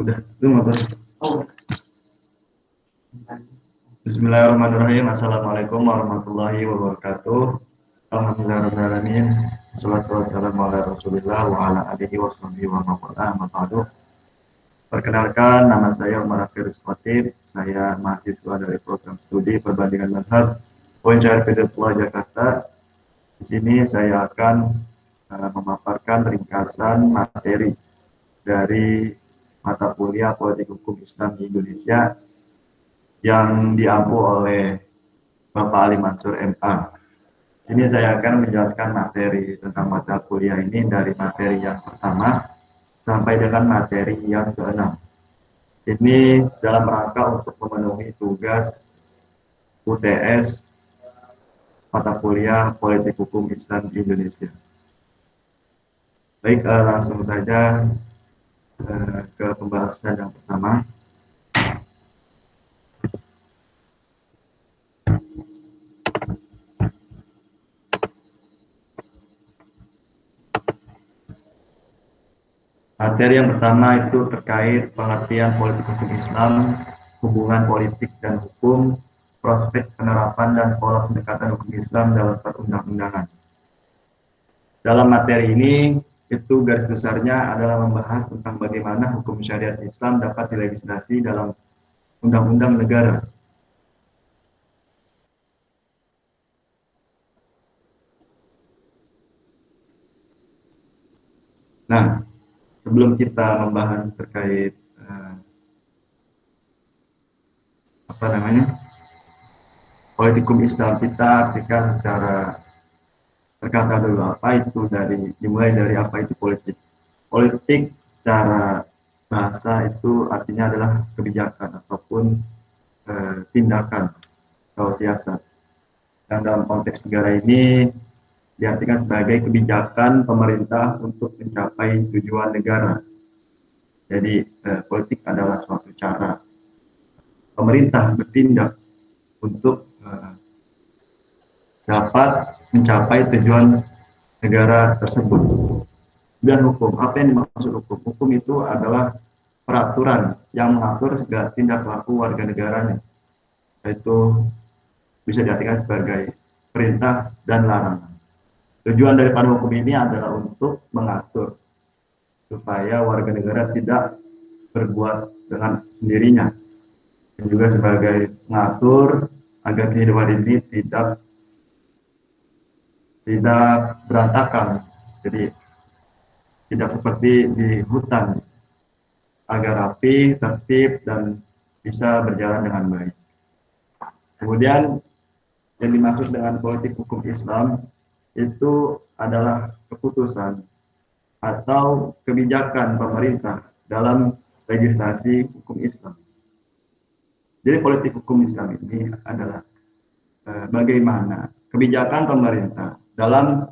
Udah, itu motor. Bismillahirrahmanirrahim. Assalamualaikum warahmatullahi wabarakatuh. Alhamdulillahirrahmanirrahim. Wassalatu wassalamu ala rasulillah wa ala alihi wa sahbihi wa mawala. Perkenalkan, nama saya Umar Hafiz Khatib. Saya mahasiswa dari program studi perbandingan mazhab UNCRP Jakarta. Di sini saya akan memaparkan ringkasan materi dari mata kuliah Politik Hukum Islam di Indonesia yang diampu oleh Bapak Ali Mansur MA. Di sini saya akan menjelaskan materi tentang mata kuliah ini dari materi yang pertama sampai dengan materi yang keenam. Ini dalam rangka untuk memenuhi tugas UTS mata kuliah Politik Hukum Islam di Indonesia. Baik, langsung saja ke pembahasan yang pertama. Materi yang pertama itu terkait pengertian politik hukum Islam, hubungan politik dan hukum, prospek penerapan dan pola pendekatan hukum Islam dalam perundang-undangan. Dalam materi ini, itu garis besarnya adalah membahas tentang bagaimana hukum syariat Islam dapat dilegislasi dalam undang-undang negara. Nah, sebelum kita membahas terkait politik hukum Islam, kita artikan secara terkata dulu apa itu dimulai dari apa itu politik. Politik secara bahasa itu artinya adalah kebijakan ataupun tindakan atau siasat. Dan dalam konteks negara ini diartikan sebagai kebijakan pemerintah untuk mencapai tujuan negara. Jadi politik adalah suatu cara pemerintah bertindak untuk dapat mencapai tujuan negara tersebut. Dan hukum, apa yang dimaksud hukum? Hukum itu adalah peraturan yang mengatur segala tindak laku warga negaranya. Itu bisa diartikan sebagai perintah dan larangan. Tujuan daripada hukum ini adalah untuk mengatur supaya warga negara tidak berbuat dengan sendirinya. Dan juga sebagai mengatur agar kehidupan ini tidak berantakan. Jadi tidak seperti di hutan, agar rapi, tertib, dan bisa berjalan dengan baik. Kemudian yang dimaksud dengan politik hukum Islam itu adalah keputusan atau kebijakan pemerintah dalam legislasi hukum Islam. Jadi politik hukum Islam ini adalah bagaimana kebijakan pemerintah dalam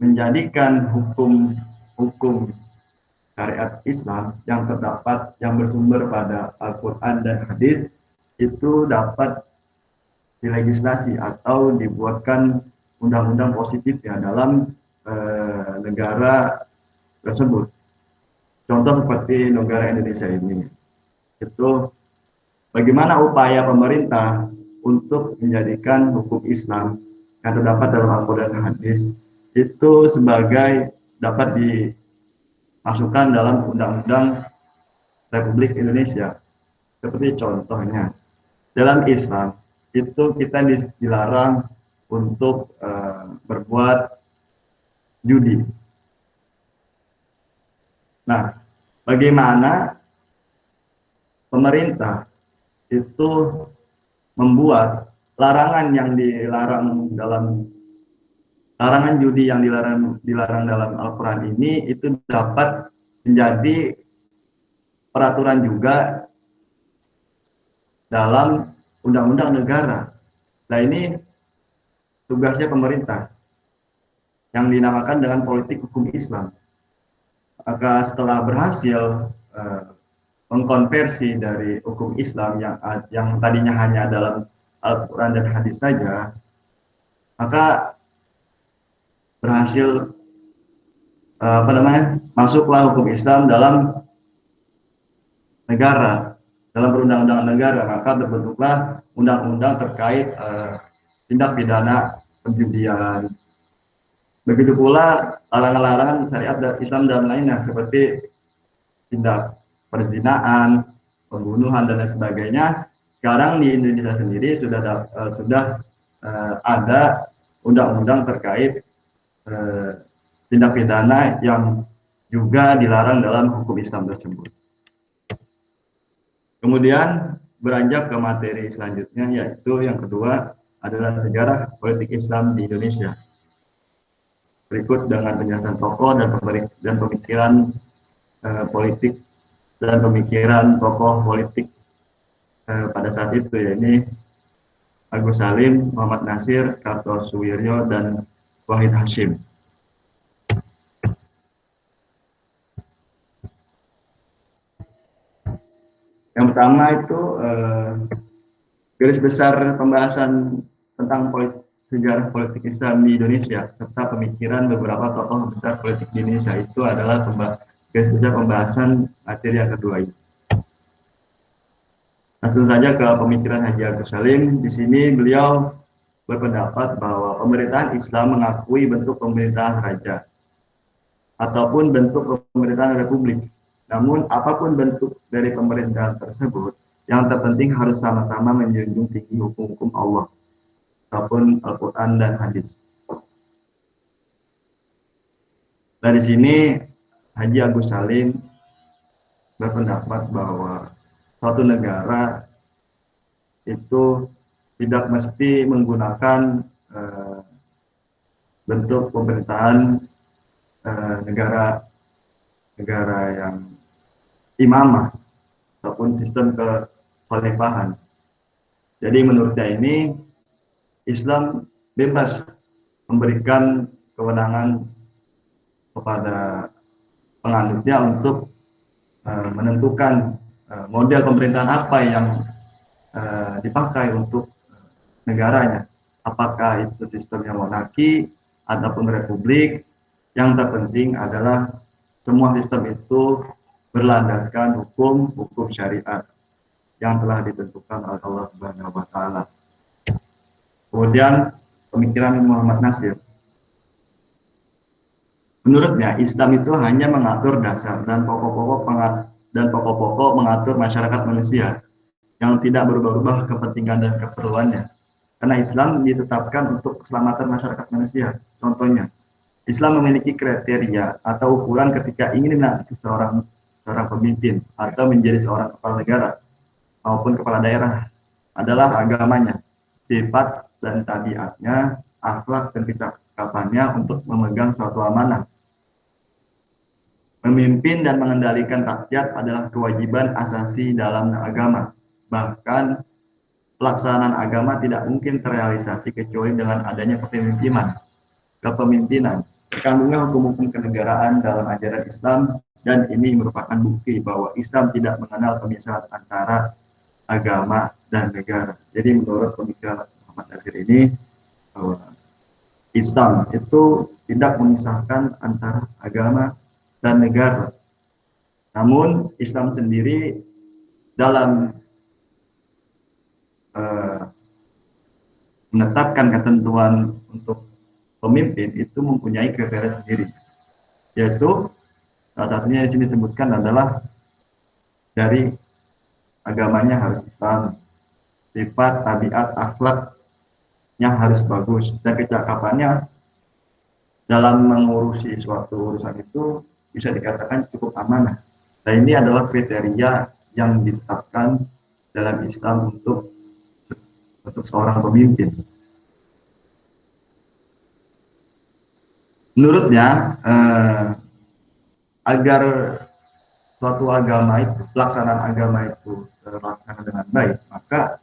menjadikan hukum syariat Islam yang terdapat yang bersumber pada Al-Quran dan Hadis itu dapat dilegislasi atau dibuatkan undang-undang positif ya dalam negara tersebut. Contoh seperti negara Indonesia ini, itu bagaimana upaya pemerintah untuk menjadikan hukum Islam yang terdapat dalam Al-Quran dan Hadis itu sebagai dapat dimasukkan dalam Undang-Undang Republik Indonesia. Seperti contohnya, dalam Islam itu kita dilarang untuk berbuat judi. Nah, bagaimana pemerintah itu membuat larangan yang dilarang dalam larangan judi yang dilarang dalam Al-Quran ini itu dapat menjadi peraturan juga dalam undang-undang negara. Nah, ini tugasnya pemerintah yang dinamakan dengan politik hukum Islam. Maka setelah berhasil mengkonversi dari hukum Islam yang tadinya hanya dalam Al-Quran dan Hadis saja, maka berhasil masuklah hukum Islam dalam negara, dalam perundang-undangan negara, maka terbentuklah undang-undang terkait tindak pidana penjudian. Begitu pula larangan-larangan syariat Islam dan lainnya seperti tindak perzinaan, pembunuhan dan lain sebagainya. Sekarang di Indonesia sendiri sudah ada undang-undang terkait tindak pidana yang juga dilarang dalam hukum Islam tersebut. Kemudian beranjak ke materi selanjutnya, yaitu yang kedua adalah sejarah politik Islam di Indonesia. Berikut dengan penjelasan tokoh dan pemikiran politik dan pemikiran tokoh politik pada saat itu, yaitu Agus Salim, Muhammad Nasir, Kartosuwiryo, dan Wahid Hasyim. Yang pertama itu garis besar pembahasan tentang sejarah politik Islam di Indonesia serta pemikiran beberapa tokoh besar politik di Indonesia itu adalah garis besar pembahasan materi yang kedua ini. Langsung saja ke pemikiran Haji Agus Salim. Di sini beliau berpendapat bahwa pemerintahan Islam mengakui bentuk pemerintahan raja ataupun bentuk pemerintahan republik. Namun apapun bentuk dari pemerintahan tersebut, yang terpenting harus sama-sama menjunjung tinggi hukum-hukum Allah ataupun Al-Quran dan hadis. Dari sini Haji Agus Salim berpendapat bahwa suatu negara itu tidak mesti menggunakan bentuk pemerintahan negara yang imamah ataupun sistem kekhalifahan. Jadi menurutnya ini Islam bebas memberikan kewenangan kepada penganutnya untuk menentukan model pemerintahan apa yang dipakai untuk negaranya. Apakah itu sistemnya monarki ataupun republik, yang terpenting adalah semua sistem itu berlandaskan hukum syariat yang telah ditentukan oleh Allah Subhanahu wa taala. Kemudian pemikiran Muhammad Nasir. Menurutnya Islam itu hanya mengatur dasar dan pokok-pokok mengatur masyarakat manusia yang tidak berubah-ubah kepentingan dan keperluannya. Karena Islam ditetapkan untuk keselamatan masyarakat manusia. Contohnya, Islam memiliki kriteria atau ukuran ketika ingin dilantik seorang pemimpin atau menjadi seorang kepala negara maupun kepala daerah adalah agamanya, sifat dan tabiatnya, akhlak dan kecakapannya untuk memegang suatu amanah. Memimpin dan mengendalikan rakyat adalah kewajiban asasi dalam agama. Bahkan pelaksanaan agama tidak mungkin terrealisasi kecuali dengan adanya kepemimpinan. Terkandungnya hukum-hukum kenegaraan dalam ajaran Islam, dan ini merupakan bukti bahwa Islam tidak mengenal pemisahan antara agama dan negara. Jadi menurut pemikiran Muhammad Nasir ini, bahwa Islam itu tidak memisahkan antara agama dan negara. Namun Islam sendiri dalam menetapkan ketentuan untuk pemimpin itu mempunyai kriteria sendiri, yaitu salah satunya di sini disebutkan adalah dari agamanya harus Islam, sifat, tabiat, akhlaknya harus bagus, dan kecakapannya dalam mengurusi suatu urusan itu bisa dikatakan cukup amanah. Nah, ini adalah kriteria yang ditetapkan dalam Islam untuk seorang pemimpin. Menurutnya, agar suatu agama itu, pelaksanaan agama itu terlaksana dengan baik, maka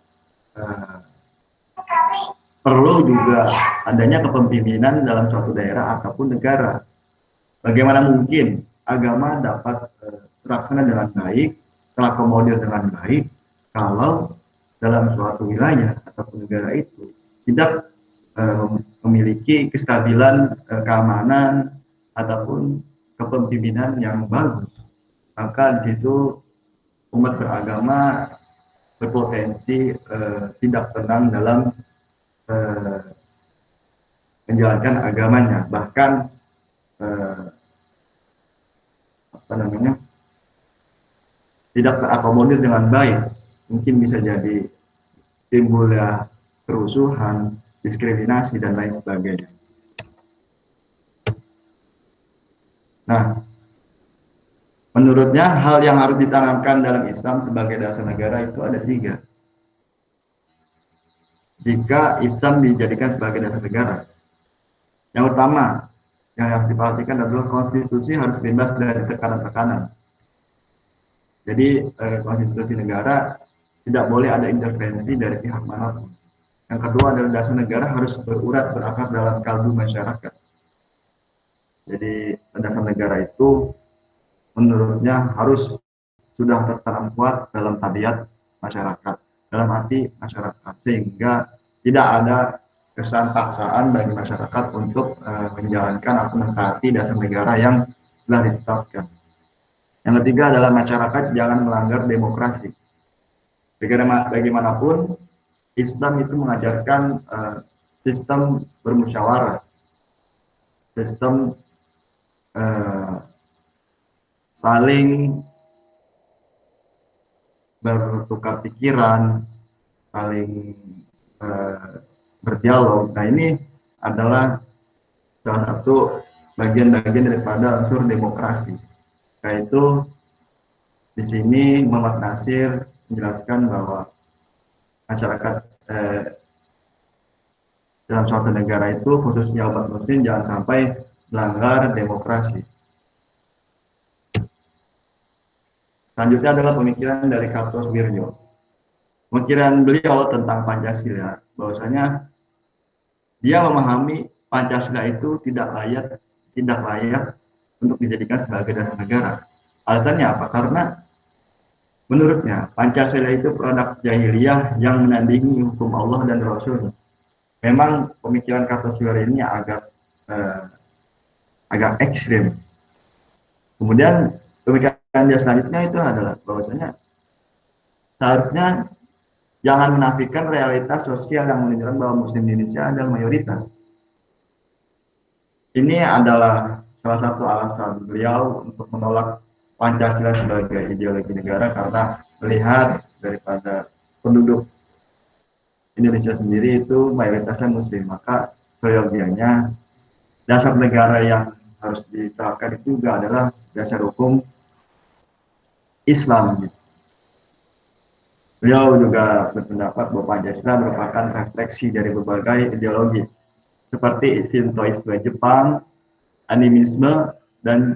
perlu juga adanya kepemimpinan dalam suatu daerah ataupun negara. Bagaimana mungkin agama dapat terlaksana dengan baik, terakomodir dengan baik, kalau dalam suatu wilayah ataupun negara itu tidak memiliki kestabilan keamanan ataupun kepemimpinan yang bagus. Maka di situ umat beragama berpotensi tidak tenang dalam eh, menjalankan agamanya, bahkan eh, apa namanya, tidak terakomodir dengan baik. Mungkin bisa jadi timbulnya kerusuhan, diskriminasi dan lain sebagainya. Nah, menurutnya hal yang harus ditanamkan dalam Islam sebagai dasar negara itu ada tiga. Jika Islam dijadikan sebagai dasar negara, yang utama yang harus diperhatikan adalah konstitusi harus bebas dari tekanan-tekanan. Jadi konstitusi negara tidak boleh ada intervensi dari pihak manapun. Yang kedua adalah dasar negara harus berurat berakar dalam kalbu masyarakat. Jadi dasar negara itu menurutnya harus sudah tertanam kuat dalam tabiat masyarakat, dalam hati masyarakat, sehingga tidak ada kesan paksaan bagi masyarakat untuk menjalankan atau mentaati dasar negara yang telah ditetapkan. Yang ketiga adalah masyarakat jangan melanggar demokrasi. Bagaimanapun Islam itu mengajarkan sistem bermusyawarah, sistem uh, saling bertukar pikiran, saling berdialog. Nah, ini adalah salah satu bagian-bagian daripada unsur demokrasi. Yaitu di sini Muhammad Nasir menjelaskan bahwa masyarakat dalam suatu negara itu, khususnya umat muslim, jangan sampai melanggar demokrasi. Selanjutnya adalah pemikiran dari Kartosoewirjo. Pemikiran beliau tentang Pancasila, bahwasanya dia memahami Pancasila itu tidak layak untuk dijadikan sebagai dasar negara. Alasannya apa? Karena menurutnya Pancasila itu produk jahiliyah yang menandingi hukum Allah dan Rasulnya. Memang pemikiran Kartosoewirjo ini agak ekstrim. Kemudian pemikiran dia selanjutnya itu adalah bahwasanya seharusnya jangan menafikan realitas sosial yang menunjukkan bahwa Muslim di Indonesia adalah mayoritas. Ini adalah salah satu alasan beliau untuk menolak Pancasila sebagai ideologi negara, karena melihat daripada penduduk Indonesia sendiri itu mayoritasnya Muslim, maka seyogianya dasar negara yang harus diterapkan itu juga adalah dasar hukum Islam. Beliau juga berpendapat bahwa Pancasila merupakan refleksi dari berbagai ideologi seperti Shintoisme Jepang, animisme, dan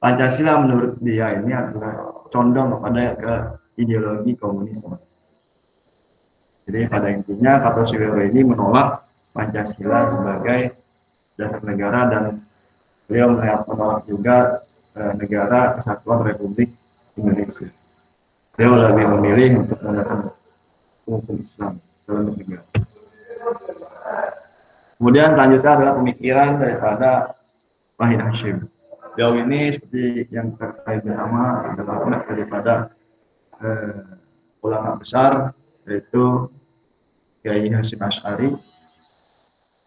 Pancasila menurut dia ini adalah condong kepada ke ideologi komunisme. Jadi pada intinya Kartosoewirjo ini menolak Pancasila sebagai dasar negara, dan beliau menolak juga negara Kesatuan Republik Indonesia. Beliau lebih memilih untuk menggunakan hukum Islam dalam negara. Kemudian selanjutnya adalah pemikiran daripada Wahid Hashim. Beliau ini seperti yang terkait bersama adalah anak daripada ulama besar, yaitu Kiai Hashim Asy'ari,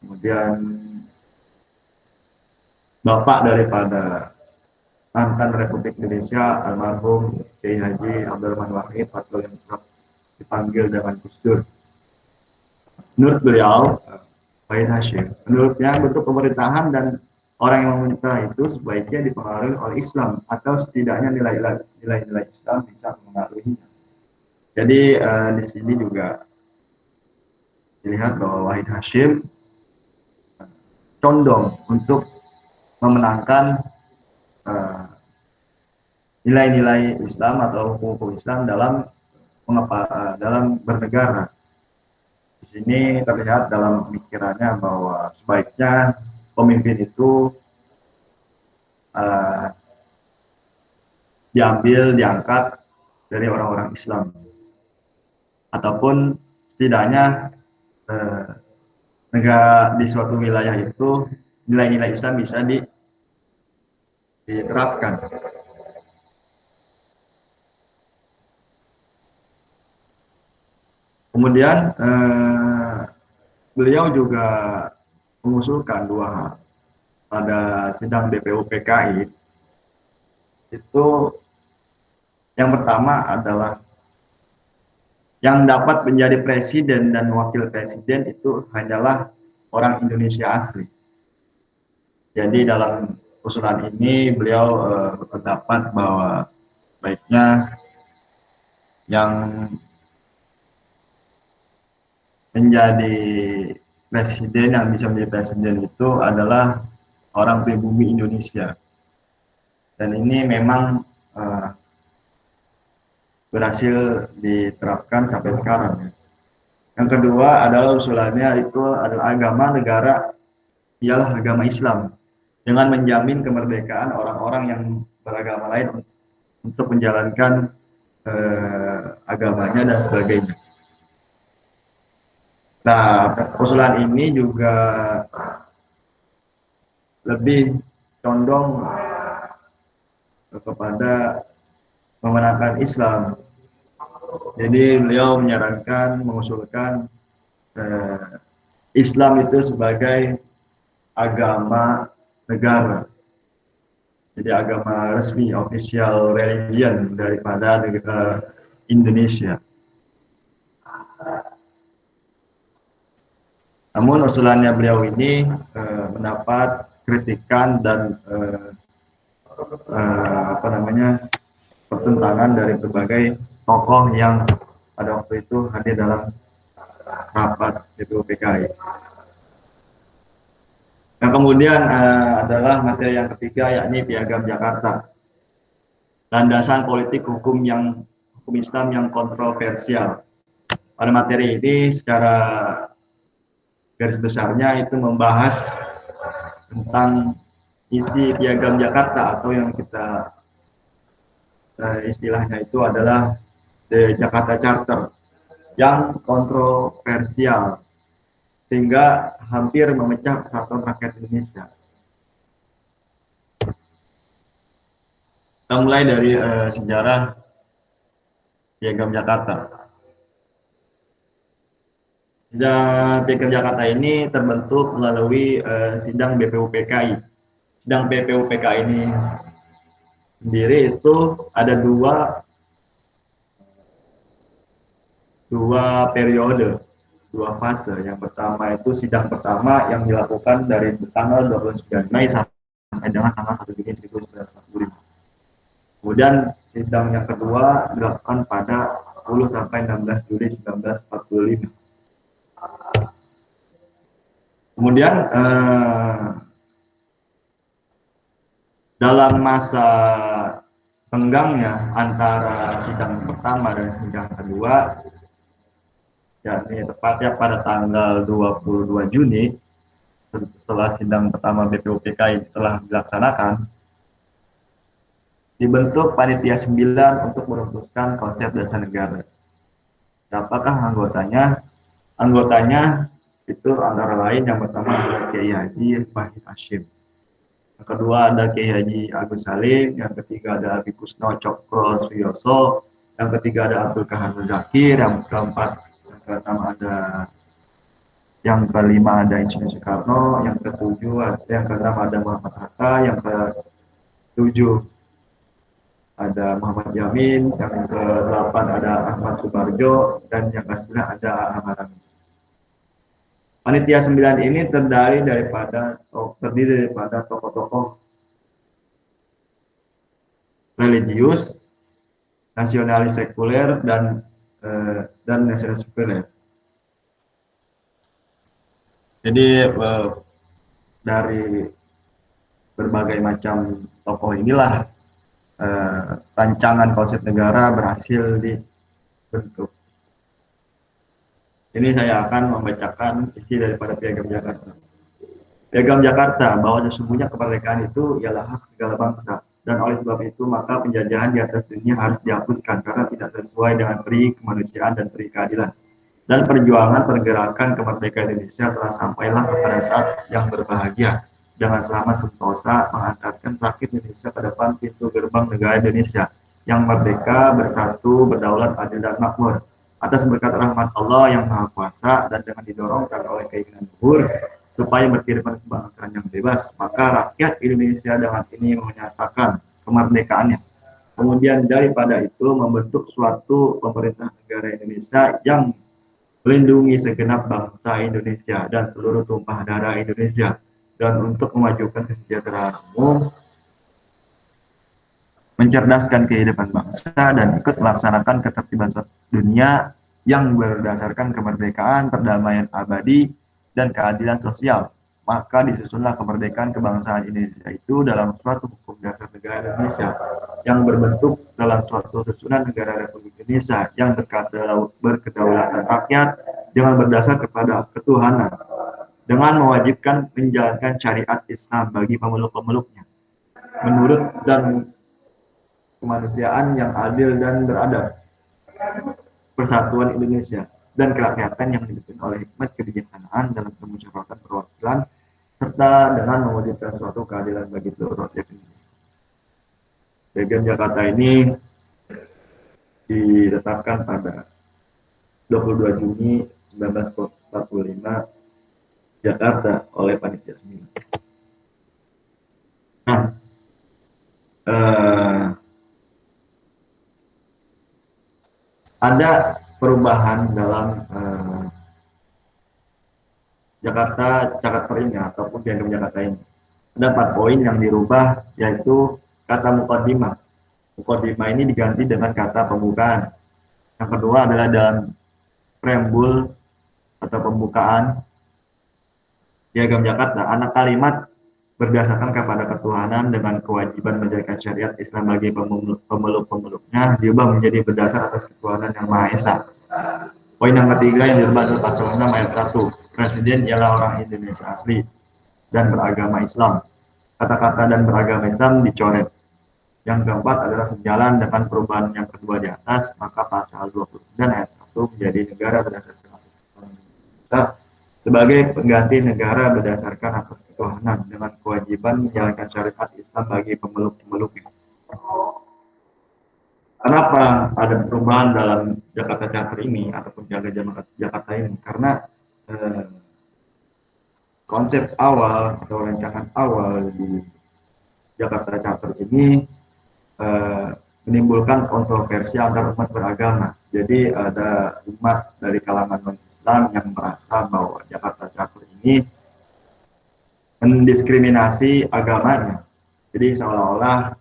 kemudian bapak daripada mantan Republik Indonesia almarhum Kiai Haji Abdurrahman Wahid atau yang dipanggil dengan Gus Dur. Menurut beliau, Wahid Hashim, menurutnya bentuk pemerintahan dan orang yang memerintah itu sebaiknya dipengaruhi oleh Islam, atau setidaknya nilai-nilai Islam bisa mengaruhinya. Jadi di sini juga dilihat bahwa Wahid Hashim condong untuk memenangkan nilai-nilai Islam atau hukum Islam dalam bernegara. Di sini terlihat dalam pemikirannya bahwa sebaiknya pemimpin itu diangkat dari orang-orang Islam, ataupun setidaknya negara di suatu wilayah itu nilai-nilai Islam bisa diterapkan. Kemudian beliau juga mengusulkan dua hal pada sidang BPUPKI. Itu yang pertama adalah yang dapat menjadi presiden dan wakil presiden itu hanyalah orang Indonesia asli. Jadi dalam usulan ini beliau berpendapat bahwa baiknya yang menjadi presiden, yang bisa menjadi presiden itu adalah orang pribumi Indonesia. Dan ini memang berhasil diterapkan sampai sekarang. Yang kedua adalah usulannya itu adalah agama negara ialah agama Islam dengan menjamin kemerdekaan orang-orang yang beragama lain untuk menjalankan agamanya dan sebagainya. Nah, usulan ini juga lebih condong kepada memenangkan Islam. Jadi beliau menyarankan, mengusulkan Islam itu sebagai agama negara. Jadi agama resmi, official religion daripada negara Indonesia. Namun usulannya beliau ini mendapat kritikan dan pertentangan dari berbagai tokoh yang pada waktu itu hadir dalam rapat BPUPKI. Yang kemudian adalah materi yang ketiga, yakni Piagam Jakarta. Landasan politik hukum Islam yang kontroversial. Pada materi ini secara garis besarnya itu membahas tentang isi Piagam Jakarta atau yang kita istilahnya itu adalah The Jakarta Charter yang kontroversial sehingga hampir memecah persatuan rakyat Indonesia. Kita mulai dari sejarah Piagam Jakarta. Piagam Jakarta ini terbentuk melalui sidang BPUPKI. Sidang BPUPKI ini sendiri itu ada dua periode, dua fase. Yang pertama itu sidang pertama yang dilakukan dari tanggal 29 Mei sampai dengan tanggal 1 Juni 1945. Kemudian sidang yang kedua dilakukan pada 10 sampai 16 Juli 1945. Kemudian dalam masa tenggangnya antara sidang pertama dan sidang kedua, yakni tepatnya pada tanggal 22 Juni setelah sidang pertama BPUPKI telah dilaksanakan, dibentuk panitia 9 untuk merumuskan konsep dasar negara. Siapakah anggotanya? Anggotanya itu antara lain yang pertama adalah Kiai Haji Wahid Hasyim. Yang kedua ada Kiai Haji Agus Salim, yang ketiga ada Abi Kusno Cokro Suyoso, yang ketiga ada Abdul Kahar Zakir, yang keempat, yang keenam ada, yang kelima ada Insinyur Soekarno, yang keenam ada Muhammad Hatta, yang ketujuh ada Muhammad Yamin, yang ke-8 ada Ahmad Subarjo, dan yang ke-9 ada Ahmad Ramis. Panitia 9 ini terdiri daripada tokoh-tokoh religius, nasionalis sekuler, dan nasionalis sekuler. Jadi dari berbagai macam tokoh inilah rancangan konsep negara berhasil dibentuk. Ini saya akan membacakan isi daripada Piagam Jakarta. Piagam Jakarta, bahwa sesungguhnya kemerdekaan itu ialah hak segala bangsa, dan oleh sebab itu maka penjajahan di atas dunia harus dihapuskan karena tidak sesuai dengan peri kemanusiaan dan peri keadilan. Dan perjuangan pergerakan kemerdekaan Indonesia telah sampailah kepada saat yang berbahagia, dengan selamat sentosa mengantarkan rakyat Indonesia ke depan pintu gerbang negara Indonesia yang merdeka, bersatu, berdaulat, adil, dan makmur. atas berkat rahmat Allah yang Maha Kuasa dan dengan didorongkan oleh keinginan luhur supaya berkehidupan kebangsaan yang bebas, maka rakyat Indonesia dengan ini menyatakan kemerdekaannya. Kemudian daripada itu membentuk suatu pemerintah negara Indonesia yang melindungi segenap bangsa Indonesia dan seluruh tumpah darah Indonesia, dan untuk memajukan kesejahteraan umum, mencerdaskan kehidupan bangsa, dan ikut melaksanakan ketertiban dunia yang berdasarkan kemerdekaan, perdamaian abadi, dan keadilan sosial. Maka disusunlah kemerdekaan kebangsaan Indonesia itu dalam suatu hukum dasar negara Indonesia yang berbentuk dalam suatu susunan negara Republik Indonesia yang berkedaulatan rakyat dengan berdasar kepada ketuhanan, dengan mewajibkan menjalankan syariat Islam bagi pemeluk-pemeluknya menurut dan kemanusiaan yang adil dan beradab, persatuan Indonesia, dan kerakyatan yang dipimpin oleh hikmat kebijaksanaan dalam permusyawaratan perwakilan, serta dengan mewujudkan suatu keadilan bagi seluruh rakyat Indonesia. Piagam Jakarta ini ditetapkan pada 22 Juni 1945 Jakarta oleh Panitia 9. Nah, ada perubahan dalam Jakarta Cakar ini ataupun Piagam Jakarta ini. Ada 4 poin yang dirubah, yaitu kata mukaddimah. Mukaddimah ini diganti dengan kata pembukaan. Yang kedua adalah dalam preambul atau pembukaan Piagam Jakarta, anak kalimat berdasarkan kepada ketuhanan dengan kewajiban menjalankan syariat Islam bagi pemeluk-pemeluknya diubah menjadi berdasar atas ketuhanan yang Maha Esa. Poin yang ketiga yang dirubah adalah pasal 6 ayat 1. Presiden ialah orang Indonesia asli dan beragama Islam. Kata-kata dan beragama Islam dicoret. Yang keempat adalah sejalan dengan perubahan yang kedua di atas, maka pasal 29 ayat 1 menjadi negara berdasarkan atas ketuhanan Indonesia sebagai pengganti negara berdasarkan atas ketuhanan dengan kewajiban menjalankan syariat Islam bagi pemeluk-pemeluknya. Kenapa ada perubahan dalam Jakarta Charter ini ataupun Jakarta ini? Karena konsep awal atau rancangan awal di Jakarta Charter ini menimbulkan kontroversi antar umat beragama. Jadi ada umat dari kalangan non-Islam yang merasa bahwa Jakarta Charter ini mendiskriminasi agamanya. Jadi seolah-olah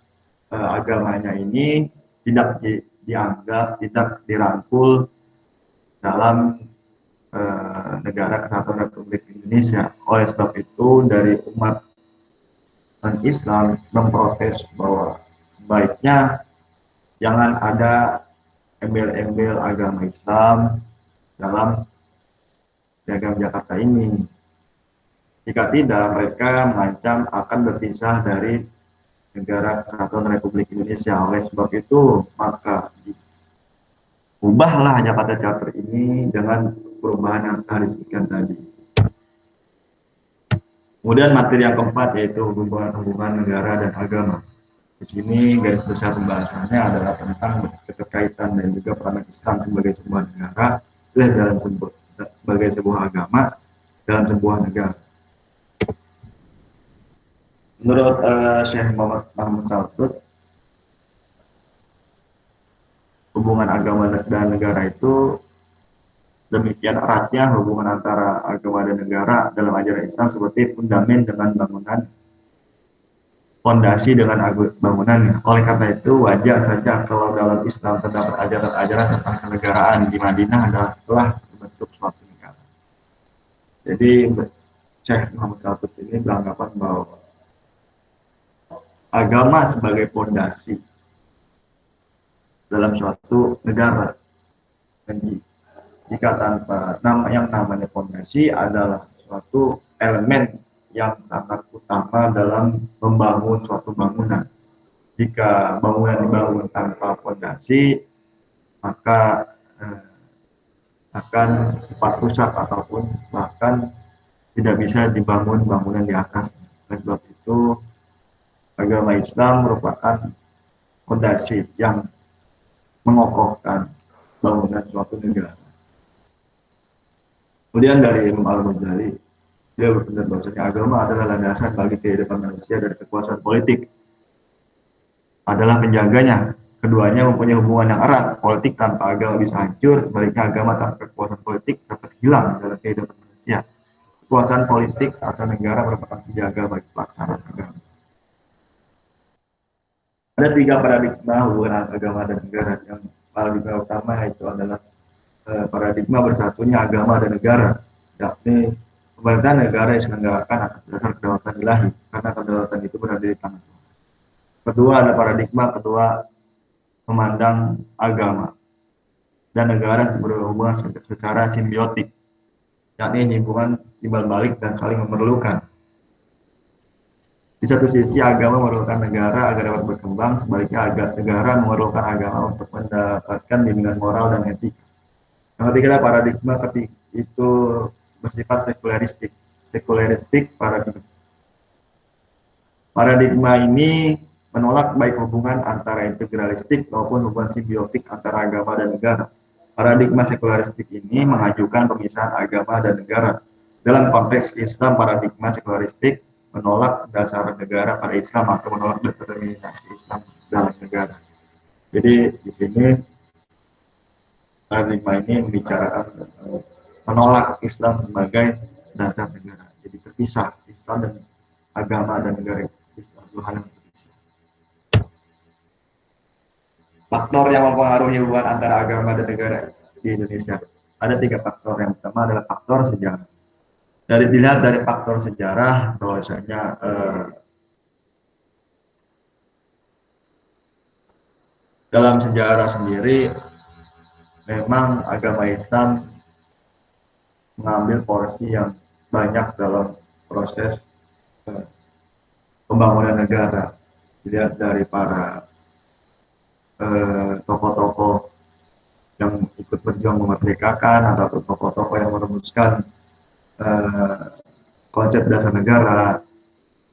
agamanya ini tidak dianggap, tidak dirangkul dalam negara kesatuan Republik Indonesia. Oleh sebab itu dari umat non-Islam memprotes bahwa sebaiknya jangan ada embel-embel agama Islam dalam Piagam Jakarta ini. Jika tidak, mereka mengancam akan berpisah dari negara kesatuan Republik Indonesia. Oleh sebab itu, maka ubahlah Jakarta Charter ini dengan perubahan yang telah disebutkan tadi. Kemudian materi yang keempat yaitu hubungan negara dan agama. Di sini garis besar pembahasannya adalah tentang keterkaitan dan juga peran Islam sebagai sebuah negara, sebagai sebuah agama dalam sebuah negara. Menurut Syekh Muhammad Saltud, hubungan agama dan negara itu demikian eratnya hubungan antara agama dan negara dalam ajaran Islam seperti fundament dengan bangunan, fondasi dengan bangunannya. Oleh karena itu wajar saja kalau dalam Islam terdapat ajaran-ajaran tentang kenegaraan di Madinah adalah telah membentuk suatu negara. Jadi Syekh Muhammad Saltud ini beranggapan bahwa agama sebagai fondasi dalam suatu negara. Dan jika tanpa yang namanya fondasi adalah suatu elemen yang sangat utama dalam membangun suatu bangunan. Jika bangunan dibangun tanpa fondasi, maka akan cepat rusak ataupun bahkan tidak bisa dibangun bangunan di atas. Oleh sebab itu, agama Islam merupakan fondasi yang mengokohkan bangunan suatu negara. Kemudian dari Imam Al-Ghazali, dia berpendapat bahwasanya agama adalah landasan bagi kehidupan manusia dan kekuasaan politik adalah penjaganya. Keduanya mempunyai hubungan yang erat. Politik tanpa agama bisa hancur, sebaliknya agama tanpa kekuasaan politik dapat hilang dalam kehidupan manusia. Kekuasaan politik atau negara merupakan penjaga bagi pelaksanaan agama. Ada tiga paradigma hubungan agama dan negara. Yang paradigma utama itu adalah paradigma bersatunya agama dan negara, yakni pemerintahan negara yang diselenggarakan atas dasar kedaulatan ilahi, karena kedaulatan itu berada di tangan Tuhan. Kedua ada paradigma kedua memandang agama dan negara berhubungan secara simbiotik, yakni hubungan timbal balik dan saling memerlukan. Di satu sisi agama memerlukan negara agar dapat berkembang, sebaliknya agar negara memerlukan agama untuk mendapatkan bimbingan moral dan etika. Yang ketiga adalah paradigma itu bersifat sekularistik. Sekularistik paradigma. Paradigma ini menolak baik hubungan antara integralistik maupun hubungan simbiotik antara agama dan negara. Paradigma sekularistik ini mengajukan pemisahan agama dan negara. Dalam konteks Islam, paradigma sekularistik menolak dasar negara pada Islam atau menolak determinasi Islam dalam negara. Jadi di sini paradigma ini membicarakan menolak Islam sebagai dasar negara. Jadi terpisah Islam dan agama dan negara itu dua hal yang terpisah. Faktor yang mempengaruhi hubungan antara agama dan negara di Indonesia ada tiga faktor. Yang pertama adalah faktor sejarah. Dari dilihat dari faktor sejarah bahwasanya dalam sejarah sendiri memang agama Islam mengambil porsi yang banyak dalam proses pembangunan negara. Dilihat dari para tokoh-tokoh yang ikut berjuang memerdekakan atau tokoh-tokoh yang merumuskan konsep dasar negara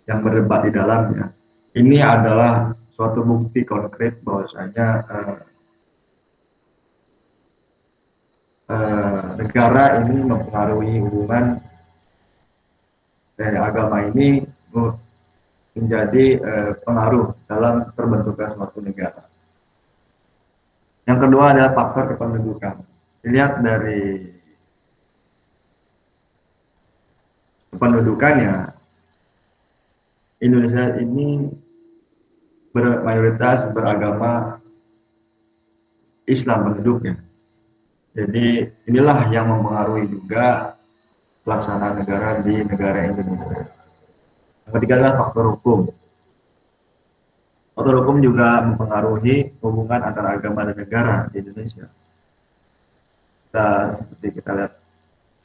yang berdebat di dalamnya. Ini adalah suatu bukti konkret bahwasanya negara ini mempengaruhi hubungan dari agama ini menjadi pengaruh dalam terbentuknya suatu negara. Yang kedua adalah faktor kependudukan. Dilihat dari kependudukannya, Indonesia ini mayoritas beragama Islam penduduknya. Jadi inilah yang mempengaruhi juga pelaksanaan negara di negara Indonesia. Yang ketiga adalah faktor hukum. Faktor hukum juga mempengaruhi hubungan antara agama dan negara di Indonesia. Seperti kita lihat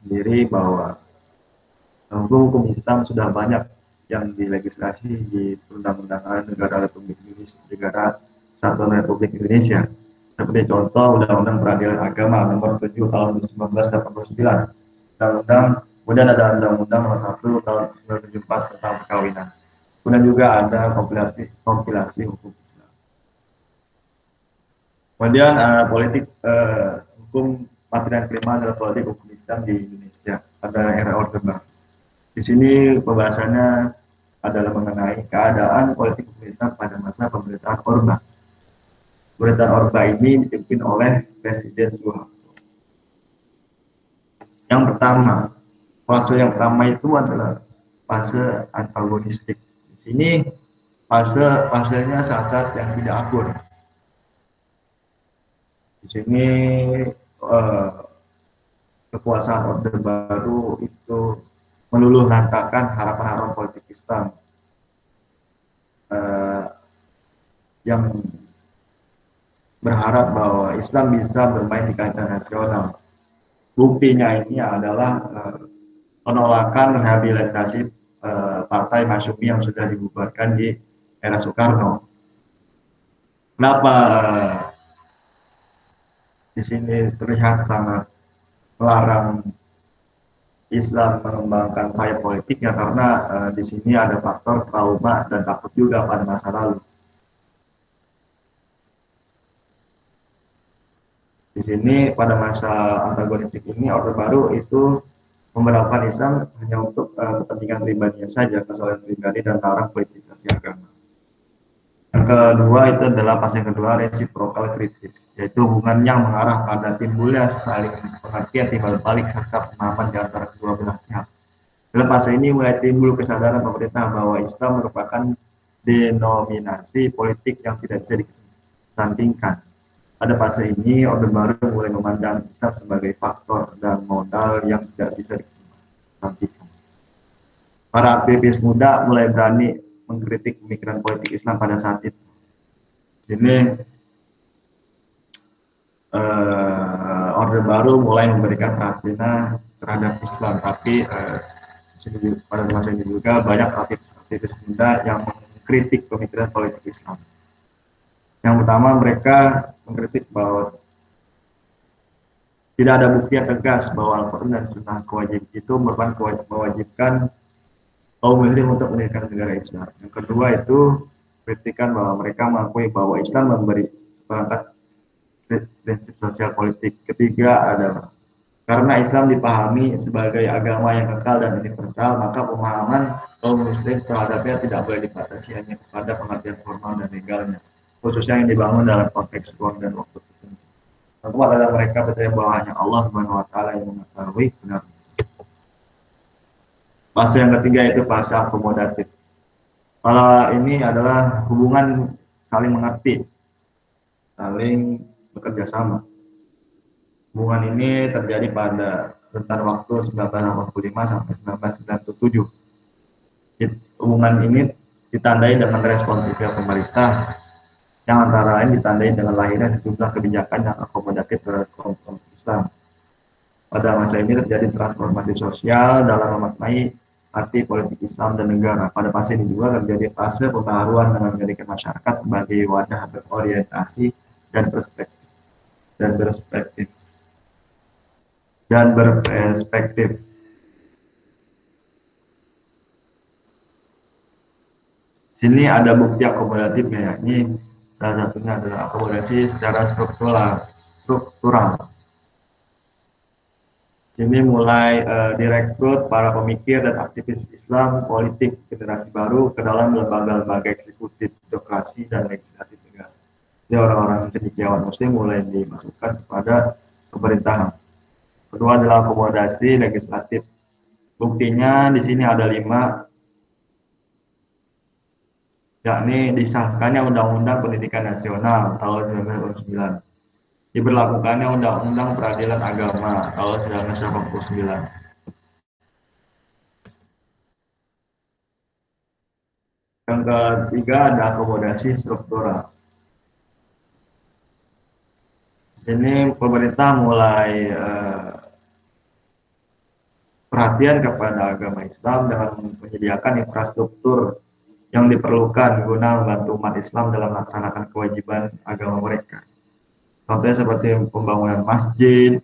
sendiri bahwa hukum Islam sudah banyak yang dilegislasi di perundang-undangan negara Republik Indonesia, negara Kesatuan Republik Indonesia. Seperti contoh Undang-Undang Peradilan Agama Nomor 7 Tahun 1989, Undang-Undang, kemudian ada Undang-Undang Nomor 1 Tahun 1974 tentang perkawinan. Kemudian juga ada kompilasi hukum Islam. Kemudian politik hukum materi kelima adalah politik hukum Islam di Indonesia pada era Orde Baru. Di sini pembahasannya adalah mengenai keadaan politik hukum Islam pada masa pemerintahan Orba. Pemerintahan Orba ini dipimpin oleh Presiden Soeharto. Yang pertama, fase yang pertama itu adalah fase antagonistik. Di sini fasenya saat-saat yang tidak akur. Di sini kekuasaan Orde Baru itu meluluh lantakan harapan-harapan politik Islam yang berharap bahwa Islam bisa bermain di kancah nasional. Buktinya ini adalah penolakan rehabilitasi Partai Masyumi yang sudah dibubarkan di era Soekarno. Kenapa di sini terlihat sangat melarang Islam mengembangkan sayap politiknya karena di sini ada faktor trauma dan takut juga pada masa lalu. Di sini pada masa antagonistik ini Orde Baru itu memperlakukan Islam hanya untuk kepentingan pribadinya saja, kesalahan pribadi dan larang politisasi agama. Yang kedua itu adalah fase yang kedua resiprokal kritis, yaitu hubungan yang mengarah pada timbulnya saling pengertian timbal balik serta pemahaman di antara kedua belah pihak. Dalam fase ini mulai timbul kesadaran pemerintah bahwa Islam merupakan denominasi politik yang tidak bisa dikesampingkan. Pada fase ini, Orde Baru mulai memandang Islam sebagai faktor dan modal yang tidak bisa dikesampingkan. Para aktivis muda mulai berani mengkritik pemikiran politik Islam pada saat itu. Di sini Orde Baru mulai memberikan perhatian terhadap Islam, tapi pada masa ini juga banyak aktivis muda yang mengkritik pemikiran politik Islam. Yang pertama, mereka mengkritik bahwa tidak ada bukti yang tegas bahwa Al-Quran dan Sunnah kewajib itu merupakan mewajibkan kaum muslim untuk mendirikan negara Islam. Yang kedua itu kritikan bahwa mereka mengakui bahwa Islam memberi seperangkat prinsip sosial politik. Ketiga adalah karena Islam dipahami sebagai agama yang kekal dan universal, maka pemahaman kaum muslim terhadapnya tidak boleh dibatasi hanya kepada pengertian formal dan legalnya, khususnya yang dibangun dalam konteks ruang dan waktu tertentu. Kedua adalah mereka percaya bahwa hanya Allah Subhanahu wa taala yang mengetahui benar. Fase yang ketiga itu fase akomodatif. Kalau ini adalah hubungan saling mengerti, saling bekerja sama. Hubungan ini terjadi pada rentang waktu 1985 sampai 1997. Hubungan ini ditandai dengan responsifnya pemerintah, yang antara lain ditandai dengan lahirnya sejumlah kebijakan yang akomodatif terhadap kaum Islam. Pada masa ini terjadi transformasi sosial dalam memaknai arti politik Islam dan negara. Pada fase ini juga terjadi fase pembaharuan dengan menjadikan masyarakat sebagai wadah berorientasi dan berperspektif. Sini ada bukti akomodatifnya, yakni salah satunya adalah akomodasi secara struktural. Sini mulai direkrut para pemikir dan aktivis Islam politik generasi baru ke dalam lembaga-lembaga eksekutif, birokrasi, dan legislatif negara. Jadi orang-orang cendekiawan Muslim mulai dimasukkan kepada pemerintahan. Kedua adalah akomodasi legislatif. Buktinya di sini ada 5, yakni disahkannya Undang-Undang Pendidikan Nasional tahun 1999, diberlakukannya Undang-Undang Peradilan Agama tahun 1989. Yang ketiga ada akomodasi struktural. Di sini pemerintah mulai perhatian kepada agama Islam dengan menyediakan infrastruktur yang diperlukan guna membantu umat Islam dalam melaksanakan kewajiban agama mereka. Contohnya seperti pembangunan masjid,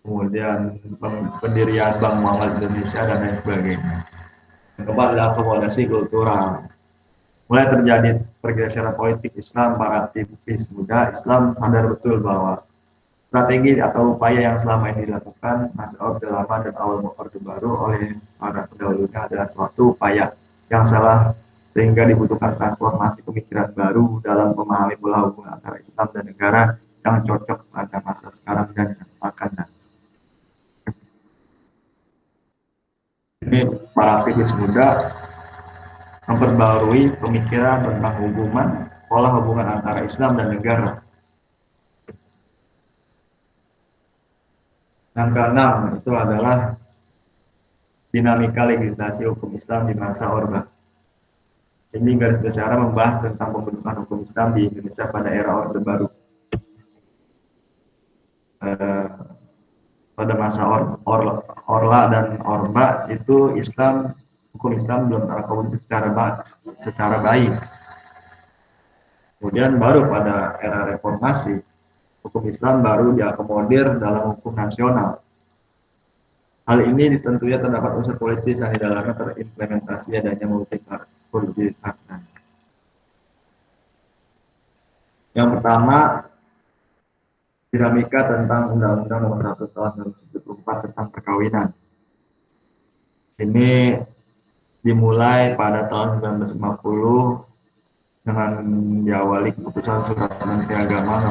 kemudian pendirian Bank Muamalah Indonesia, dan lain sebagainya. Yang keempat adalah akomodasi kultural. Mulai terjadi pergeseran politik Islam, para aktivis muda Islam sadar betul bahwa strategi atau upaya yang selama ini dilakukan masa Orde Lama dan awal Orde Baru oleh para pendahulunya adalah suatu upaya yang salah, sehingga dibutuhkan transformasi pemikiran baru dalam memahami pola hubungan antara Islam dan negara yang cocok pada masa sekarang dan yang akan datang. Ini para aktivis muda memperbarui pemikiran tentang pola hubungan antara Islam dan negara. Yang keenam itu adalah dinamika legislasi hukum Islam di masa Orde. Ini garis besar membahas tentang pembentukan hukum Islam di Indonesia pada era Orde Baru. Pada masa Orla dan Orba itu hukum Islam belum terakomodir secara baik. Kemudian baru pada era reformasi, hukum Islam baru diakomodir dalam hukum nasional. Hal ini tentunya terdapat unsur politis yang di dalamnya terimplementasi adanya multikulturalitas. Yang pertama, dinamika tentang Undang-Undang Nomor 1 Tahun 2004 tentang perkawinan. Ini dimulai pada tahun 1950 dengan diawali keputusan Surat Menteri Agama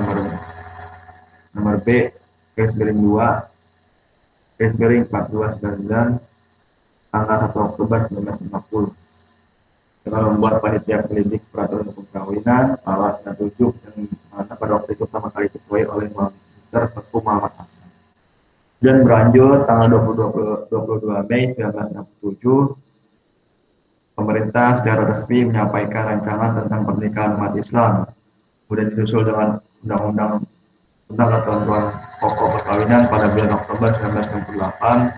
nomor B garis miring 2 garis miring 4299 tanggal 1 Oktober 1950 dengan membuat panitia pendidik peraturan perkawinan alat dan tujuh yang mana pada waktu itu pertama kali diketuai oleh Magister Teguh Muhammad Hasan dan berlanjut tanggal 22 Mei 1967 pemerintah secara resmi menyampaikan rancangan tentang pernikahan umat Islam, kemudian disusul dengan Undang-Undang tentang ketentuan pokok perkawinan pada bulan Oktober 1968.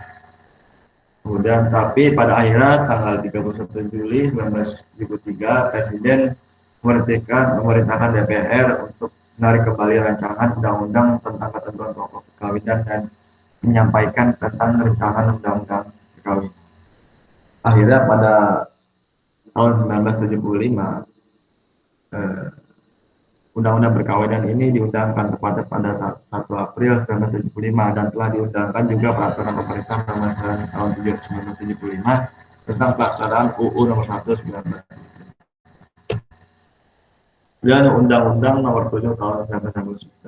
Kemudian tapi pada akhirnya tanggal 31 Juli 1973 Presiden memerintahkan DPR untuk menarik kembali rancangan undang-undang tentang ketentuan pokok perkawinan dan menyampaikan tentang rancangan undang-undang perkawinan. Akhirnya pada tahun 1975 Undang-Undang Perkawinan ini diundangkan tepatnya pada 1 April 1975 dan telah diundangkan juga peraturan pemerintah nomor 9 tahun 1975 tentang pelaksanaan UU nomor 1 dan Undang-Undang nomor 7 tahun 1989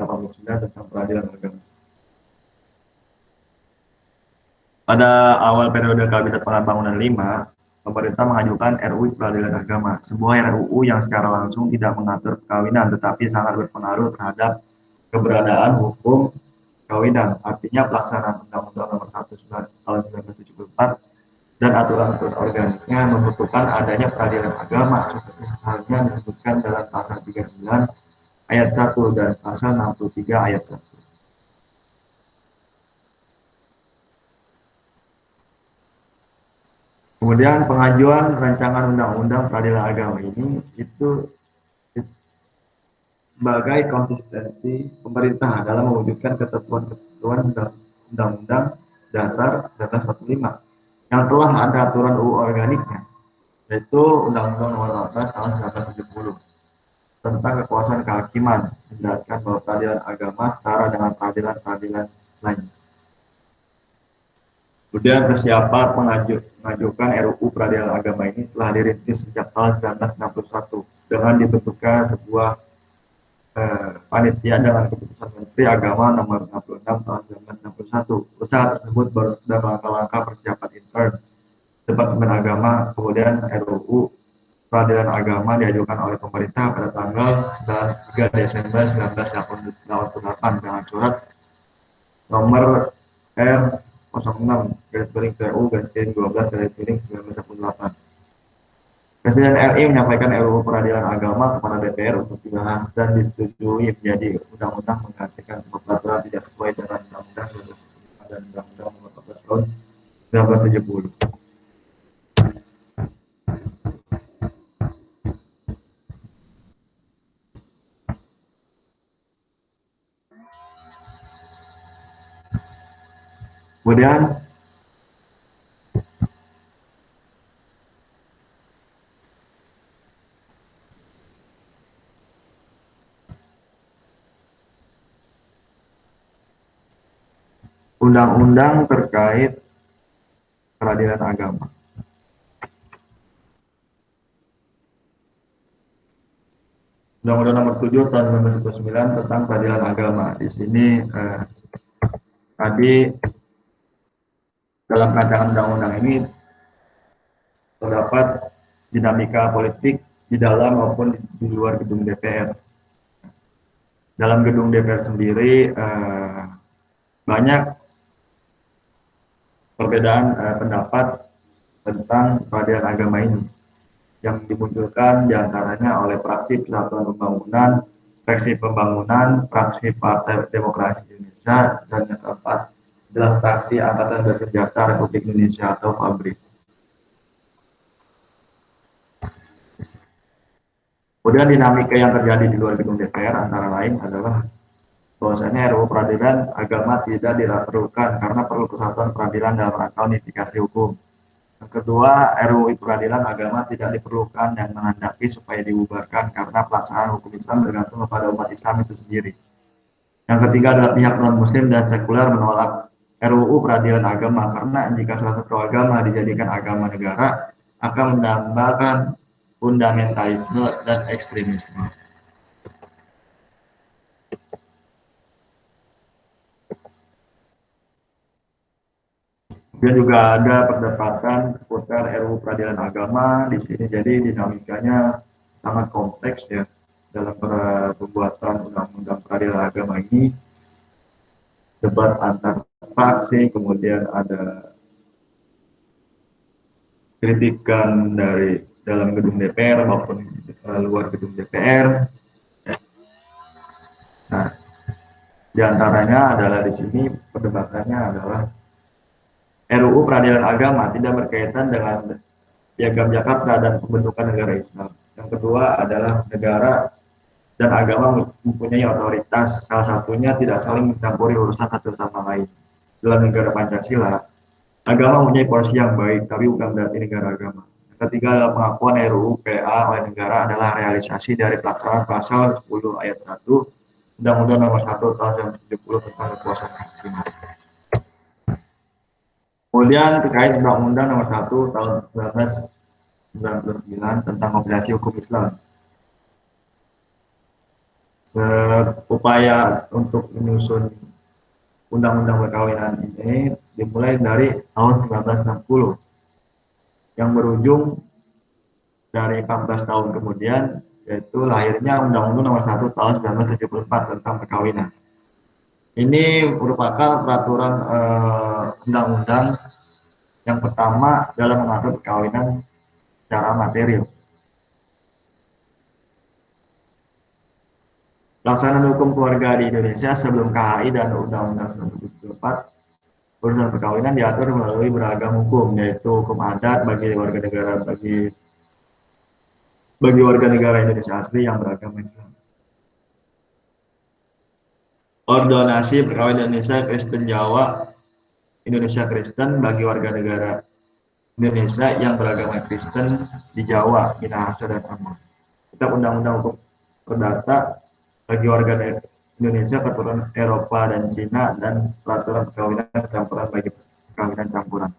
tentang peradilan agama. Pada awal periode Kabinet Pembangunan 5, pemerintah mengajukan RUU Peradilan Agama, sebuah RUU yang secara langsung tidak mengatur perkawinan tetapi sangat berpengaruh terhadap keberadaan hukum perkawinan. Artinya pelaksanaan Undang-Undang Nomor 1 tahun 1974 dan aturan-aturan organiknya membutuhkan adanya peradilan agama seperti halnya disebutkan dalam pasal 39 ayat 1 dan pasal 63 ayat 1. Kemudian pengajuan rancangan undang-undang peradilan agama ini itu sebagai konsistensi pemerintah dalam mewujudkan ketentuan-ketentuan Undang-Undang Dasar 1945 yang telah ada aturan UU organiknya, yaitu Undang-Undang Nomor 14 Tahun 1970 tentang kekuasaan kehakiman, menjelaskan bahwa peradilan agama setara dengan peradilan-peradilan lainnya. Kemudian persiapan mengajukan RUU Peradilan Agama ini telah dirintis sejak tahun 1961 dengan dibentuknya sebuah panitia dengan keputusan Menteri Agama nomor 66 tahun 1961. Usaha tersebut baru sekedar langkah-langkah persiapan intern Departemen Agama. Kemudian RUU Peradilan Agama diajukan oleh pemerintah pada tanggal 3 Desember 1988 dengan surat nomor R06 garis miring PU garis miring 12 garis miring 1988. Presiden RI menyampaikan RUU Peradilan Agama kepada DPR untuk dibahas dan disetujui menjadi undang-undang menggantikan sebuah peraturan tidak sesuai dengan Undang-Undang 2005 dan Undang-Undang Nomor 14 Tahun 1970. Kemudian undang-undang terkait peradilan agama. Undang-Undang Nomor 7 Tahun 1999 tentang peradilan agama. Di sini tadi dalam rancangan undang-undang ini terdapat dinamika politik di dalam maupun di luar gedung DPR. Dalam gedung DPR sendiri banyak perbedaan pendapat tentang peradilan agama ini yang dimunculkan diantaranya oleh fraksi Persatuan Pembangunan, fraksi Pembangunan, fraksi Partai Demokrasi Indonesia, dan yang keempat adalah fraksi Angkatan Bersenjata Republik Indonesia atau FABRI. Kemudian dinamika yang terjadi di luar gedung DPR antara lain adalah bahwasanya RUU Peradilan Agama tidak diperlukan karena perlu kesatuan peradilan dalam rangka unifikasi hukum. Yang kedua, RUU Peradilan Agama tidak diperlukan dan menghendaki supaya dibubarkan karena pelaksanaan hukum Islam bergantung kepada umat Islam itu sendiri. Yang ketiga adalah pihak non-muslim dan sekuler menolak RUU peradilan agama karena jika salah satu agama dijadikan agama negara akan menambahkan fundamentalisme dan ekstremisme. Kemudian juga ada perdebatan seputar RUU peradilan agama di sini, jadi dinamikanya sangat kompleks ya dalam pembuatan undang-undang peradilan agama ini, debat antar fraksi, kemudian ada kritikan dari dalam gedung DPR maupun luar gedung DPR. Nah, diantaranya adalah di sini perdebatannya adalah RUU peradilan agama tidak berkaitan dengan Piagam Jakarta dan pembentukan negara Islam. Yang kedua adalah negara dan agama mempunyai otoritas, salah satunya tidak saling mencampuri urusan satu sama lain. Dalam negara Pancasila, agama mempunyai porsi yang baik, tapi bukan berarti negara agama. Yang ketiga adalah pengakuan RUU PA oleh negara adalah realisasi dari pelaksanaan pasal 10 ayat 1 Undang-Undang Nomor 1 Tahun 1970 tentang kekuasaan hakim. Kemudian terkait Undang-Undang Nomor 1 Tahun 1999 tentang kompilasi hukum Islam. Upaya untuk menyusun undang-undang perkawinan ini dimulai dari tahun 1960 yang berujung dari 14 tahun kemudian, yaitu lahirnya Undang-Undang Nomor 1 Tahun 1974 tentang perkawinan. Ini merupakan peraturan undang-undang yang pertama dalam mengatur perkawinan secara material. Pelaksanaan hukum keluarga di Indonesia sebelum KHI dan Undang-Undang 1974, urusan perkawinan diatur melalui beragam hukum, yaitu hukum adat bagi warga negara Indonesia asli yang beragama Islam. Ordonasi perkawinan Indonesia Kristen Jawa Indonesia Kristen bagi warga negara Indonesia yang beragama Kristen di Jawa, Minahasa, dan Ambon. Kitab Undang-Undang Hukum Perdata bagi warga Indonesia keturunan Eropa dan Cina, dan peraturan perkawinan campuran bagi perkawinan campuran.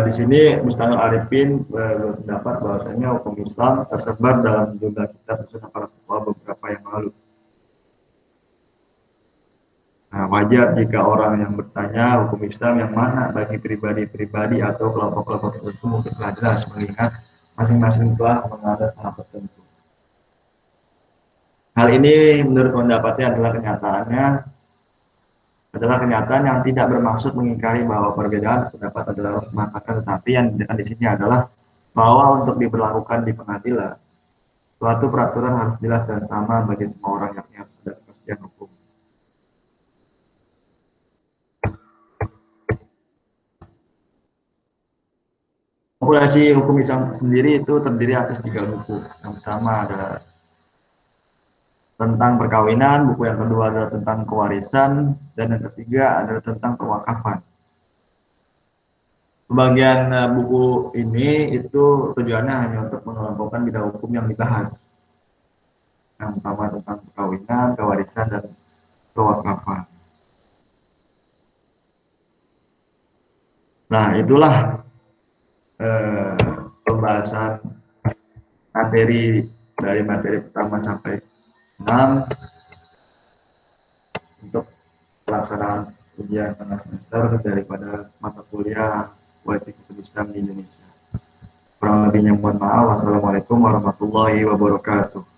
Di sini Bustanul Arifin berpendapat bahwasanya hukum Islam tersebar dalam sejumlah kitab tersusun para fatwa beberapa yang lalu. Nah, wajar jika orang yang bertanya hukum Islam yang mana bagi pribadi-pribadi atau kelompok-kelompok tertentu mungkin telah jelas, mengingat masing-masing telah menganut hal tertentu. Hal ini menurut pendapatnya adalah kenyataan yang tidak bermaksud mengingkari bahwa perbedaan pendapat adalah mengatakan, tetapi yang di sini adalah bahwa untuk diberlakukan di pengadilan, suatu peraturan harus jelas dan sama bagi semua orang, yakni harus ada kepastian hukum. Populasi hukum Islam sendiri itu terdiri atas 3 buku. Yang pertama ada tentang perkawinan, buku yang kedua adalah tentang kewarisan, dan yang ketiga adalah tentang pewakafan. Pembagian buku ini itu tujuannya hanya untuk mengelompokkan bidang hukum yang dibahas. Yang pertama tentang perkawinan, kewarisan, dan pewakafan. Nah, itulah pembahasan materi dari materi pertama sampai 6 untuk pelaksanaan ujian tengah semester daripada mata kuliah politik hukum Islam di Indonesia. Kurang lebihnya mohon maaf. Wassalamualaikum warahmatullahi wabarakatuh.